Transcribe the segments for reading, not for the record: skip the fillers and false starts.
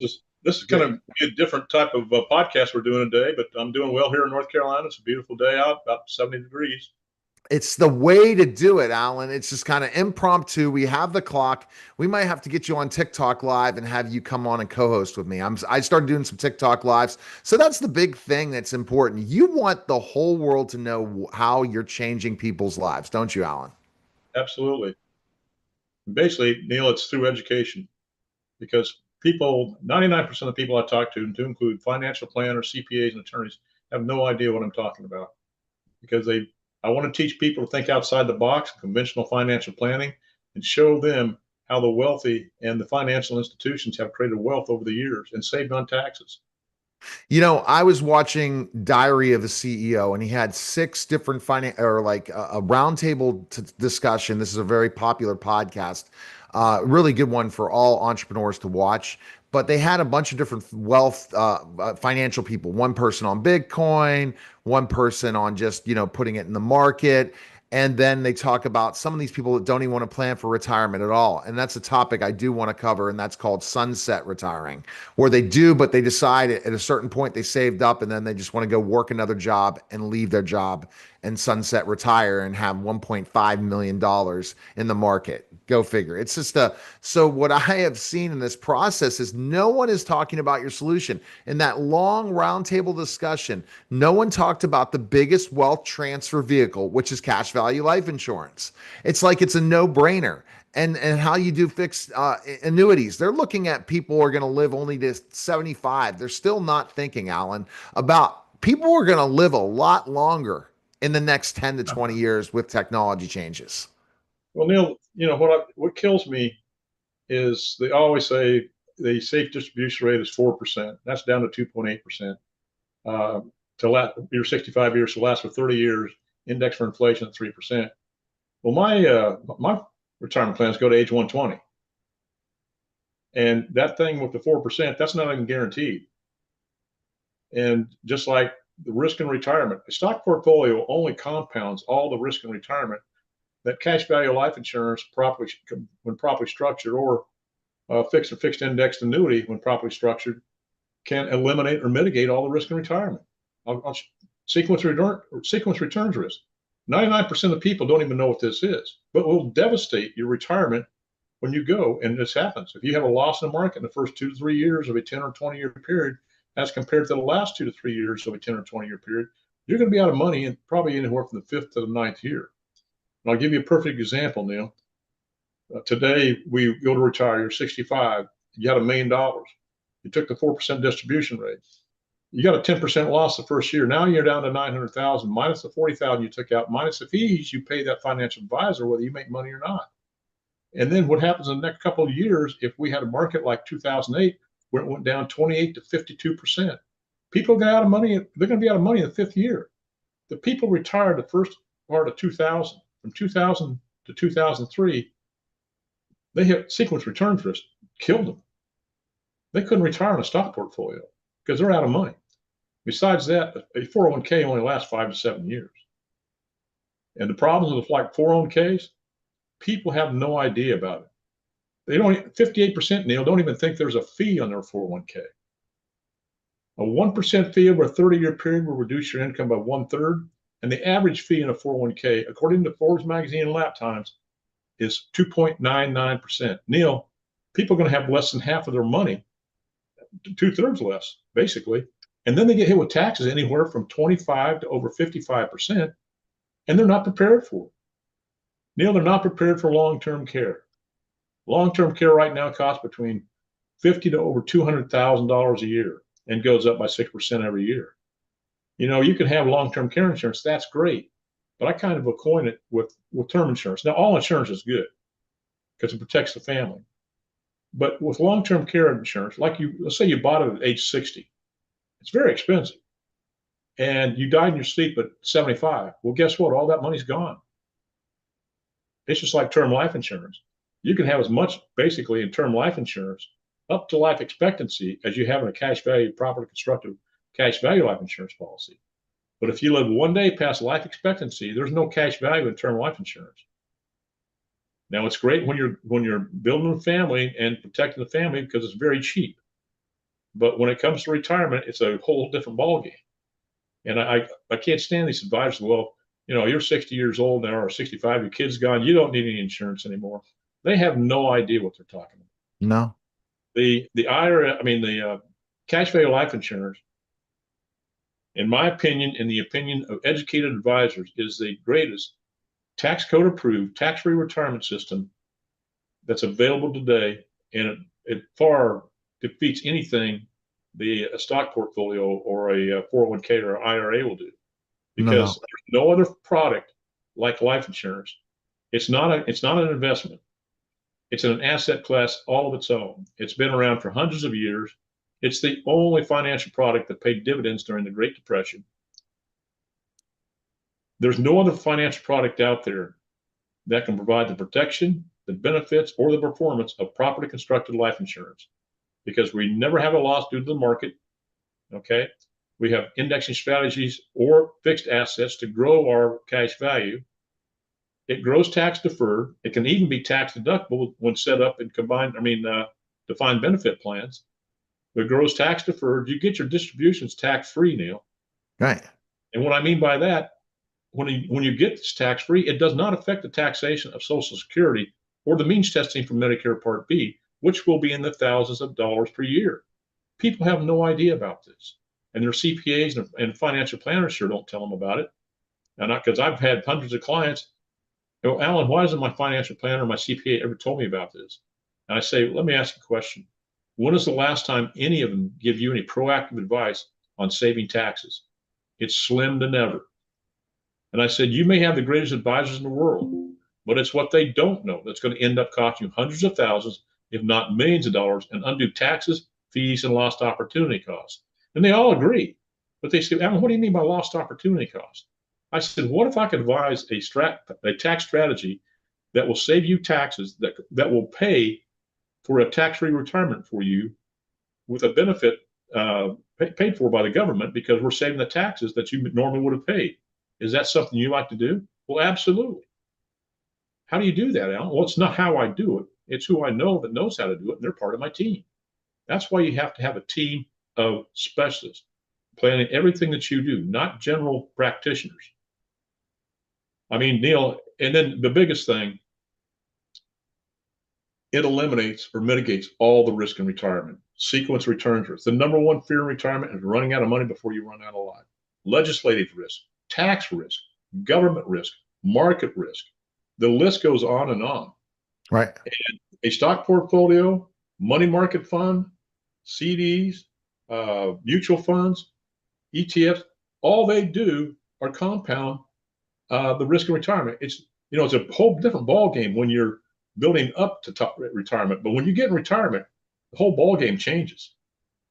This is kind Good. of a different type of podcast we're doing today, but I'm doing well here in North Carolina. It's a beautiful day out, about 70 degrees. It's the way to do it, Alan. It's just kind of impromptu. We have the clock. We might have to get you on TikTok live and have you come on and co-host with me. I started doing some TikTok lives. So that's the big thing that's important. You want the whole world to know how you're changing people's lives, don't you, Alan? Absolutely. Basically, Neil, it's through education because 99% of the people I talk to include financial planners, CPAs, and attorneys, have no idea what I'm talking about because I want to teach people to think outside the box, conventional financial planning, and show them how the wealthy and the financial institutions have created wealth over the years and saved on taxes. I was watching Diary of a CEO, and he had six different finance or like a roundtable discussion. This is a very popular podcast, really good one for all entrepreneurs to watch. But they had a bunch of different wealth, financial people. One person on Bitcoin, one person on just putting it in the market, and then they talk about some of these people that don't even want to plan for retirement at all. And that's a topic I do want to cover, and that's called sunset retiring, where they do, but they decide at a certain point they saved up and then they just want to go work another job and leave their job and sunset retire and have $1.5 million in the market. Go figure. It's just so what I have seen in this process is no one is talking about your solution. In that long roundtable discussion, no one talked about the biggest wealth transfer vehicle, which is cash value life insurance. It's like it's a no brainer and how you do fixed annuities. They're looking at people who are going to live only to 75. They're still not thinking, Alan, about people who are going to live a lot longer in the next 10 to 20 years with technology changes. Well, Neil, what kills me is they always say the safe distribution rate is 4%. That's down to 2.8%. Uh, you're 65 years to last for 30 years, index for inflation at 3%. Well, my retirement plans go to age 120, and that thing with the 4%, that's not even guaranteed. And just like the risk in retirement, a stock portfolio only compounds all the risk in retirement that cash value life insurance properly when properly structured, or fixed indexed annuity when properly structured, can eliminate or mitigate all the risk in retirement. I'll sequence returns risk. 99% of people don't even know what this is, but will devastate your retirement when you go. And this happens if you have a loss in the market in the first 2 to 3 years of a 10 or 20-year period, as compared to the last 2 to 3 years of a 10 or 20-year period. You're going to be out of money in probably anywhere from the fifth to the ninth year. And I'll give you a perfect example, Neil. Today, we go to retire, you're 65, you got $1 million. You took the 4% distribution rate. You got a 10% loss the first year. Now you're down to 900,000 minus the 40,000 you took out, minus the fees you pay that financial advisor, whether you make money or not. And then what happens in the next couple of years, if we had a market like 2008, where it went down 28 to 52%, people got out of money. They're going to be out of money in the fifth year. The people retired the first part of 2000, from 2000 to 2003, they hit sequence returns risk, killed them. They couldn't retire in a stock portfolio because they're out of money. Besides that, a 401k only lasts 5 to 7 years. And the problems with like 401ks, people have no idea about it. They don't, 58%, Neil, don't even think there's a fee on their 401k. A 1% fee over a 30-year period will reduce your income by 1/3. And the average fee in a 401k, according to Forbes magazine and Lap Times, is 2.99%. Neil, people are going to have less than half of their money, 2/3 less, basically. And then they get hit with taxes anywhere from 25 to over 55%, and they're not prepared for it. Neil, they're not prepared for long-term care. Long-term care right now costs between $50 to over $200,000 a year and goes up by 6% every year. You can have long-term care insurance. That's great. But I kind of equate it with term insurance. Now, all insurance is good because it protects the family. But with long-term care insurance, let's say you bought it at age 60, it's very expensive. And you died in your sleep at 75. Well, guess what? All that money's gone. It's just like term life insurance. You can have as much basically in term life insurance up to life expectancy as you have in a cash value, properly constructed cash value life insurance policy. But if you live one day past life expectancy, there's no cash value in term life insurance. Now it's great when you're building a family and protecting the family because it's very cheap. But when it comes to retirement, it's a whole different ballgame. And I can't stand these advisors. Well, you're 60 years old now or 65, your kid's gone, you don't need any insurance anymore. They have no idea what they're talking about. No. The IRA, the cash value life insurance, in my opinion, in the opinion of educated advisors, is the greatest tax code approved, tax-free retirement system that's available today. And it far defeats anything a stock portfolio or a 401k or IRA will do, No, because no. there's no other product like life insurance. It's not an investment. It's an asset class all of its own. It's been around for hundreds of years. It's the only financial product that paid dividends during the Great Depression. There's no other financial product out there that can provide the protection, the benefits, or the performance of properly constructed life insurance, because we never have a loss due to the market. Okay. We have indexing strategies or fixed assets to grow our cash value. It grows tax deferred. It can even be tax deductible when set up in defined benefit plans. It grows tax deferred. You get your distributions tax free, Neil. Right. And what I mean by that, when you get this tax free, it does not affect the taxation of Social Security or the means testing for Medicare Part B, which will be in the thousands of dollars per year. People have no idea about this, and their CPAs and financial planners sure don't tell them about it. And not because I've had hundreds of clients. Alan, why hasn't my financial planner or my CPA ever told me about this? And I say, let me ask you a question. When is the last time any of them give you any proactive advice on saving taxes? It's slim to never. And I said, you may have the greatest advisors in the world, but it's what they don't know that's going to end up costing you hundreds of thousands, if not millions of dollars, in undue taxes, fees, and lost opportunity costs. And they all agree. But they say, Alan, what do you mean by lost opportunity cost? I said, what if I could devise a tax strategy that will save you taxes, that will pay for a tax-free retirement for you with a benefit paid for by the government, because we're saving the taxes that you normally would have paid? Is that something you like to do? Well, absolutely. How do you do that, Alan? Well, it's not how I do it. It's who I know that knows how to do it, and they're part of my team. That's why you have to have a team of specialists planning everything that you do, not general practitioners. Neil, and then the biggest thing, it eliminates or mitigates all the risk in retirement. Sequence returns risk. The number one fear in retirement is running out of money before you run out of life. Legislative risk, tax risk, government risk, market risk. The list goes on and on. Right. And a stock portfolio, money market fund, CDs, mutual funds, ETFs, all they do are compound the risk of retirement. It's a whole different ball game when you're building up to top retirement. But when you get in retirement, the whole ball game changes.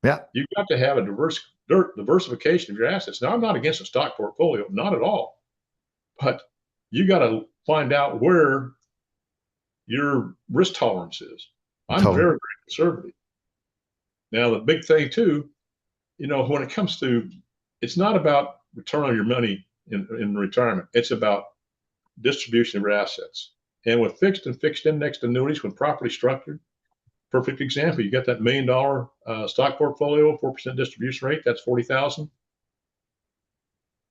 Yeah. You've got to have a diversification of your assets. Now, I'm not against a stock portfolio, not at all. But you got to find out where your risk tolerance is. I'm Totally. very, very conservative. Now, the big thing too, when it comes to, it's not about return on your money in retirement. It's about distribution of your assets. And with fixed and fixed indexed annuities, when properly structured, perfect example, you got that $1 million stock portfolio, 4% distribution rate, that's 40,000.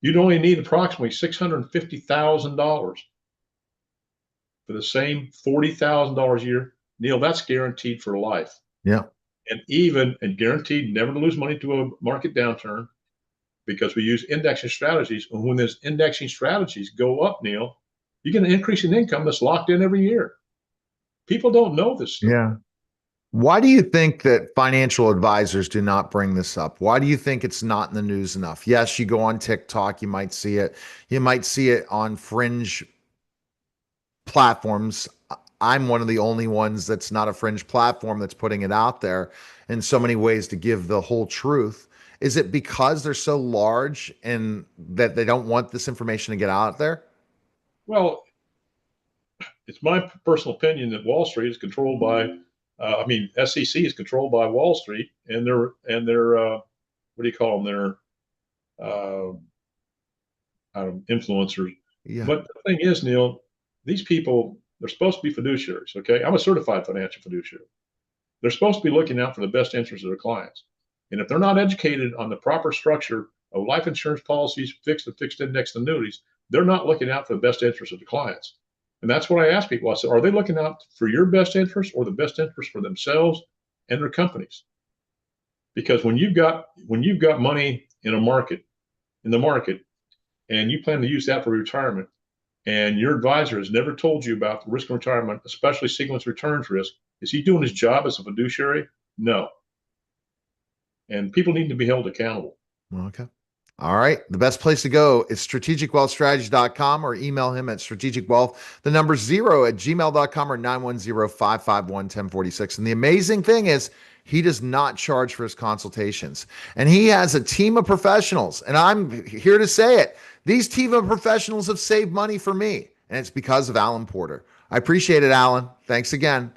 You'd only need approximately $650,000 for the same $40,000 a year. Neil, that's guaranteed for life. Yeah. And guaranteed never to lose money to a market downturn, because we use indexing strategies. And when those indexing strategies go up, Neil, you get an increase in income that's locked in every year. People don't know this stuff. Yeah. Why do you think that financial advisors do not bring this up? Why do you think it's not in the news enough? Yes, you go on TikTok, you might see it. You might see it on fringe platforms. I'm one of the only ones that's not a fringe platform that's putting it out there in so many ways to give the whole truth. Is it because they're so large and that they don't want this information to get out there? Well, it's my personal opinion that Wall Street is controlled by, SEC is controlled by Wall Street, and their what do you call them? Their influencers. Yeah. But the thing is, Neil, these people, they're supposed to be fiduciaries. Okay, I'm a certified financial fiduciary. They're supposed to be looking out for the best interests of their clients. And if they're not educated on the proper structure of life insurance policies, fixed and fixed index annuities, they're not looking out for the best interest of the clients. And that's what I ask people. I said, are they looking out for your best interest or the best interest for themselves and their companies? Because when you've got money in the market, and you plan to use that for retirement, and your advisor has never told you about the risk of retirement, especially sequence returns risk, is he doing his job as a fiduciary? No. And people need to be held accountable. Okay. All right. The best place to go is strategicwealthstrategy.com or email him at strategicwealth, the number 0 @gmail.com or 910-551-1046. And the amazing thing is he does not charge for his consultations. And he has a team of professionals. And I'm here to say it. These team of professionals have saved money for me. And it's because of Alan Porter. I appreciate it, Alan. Thanks again.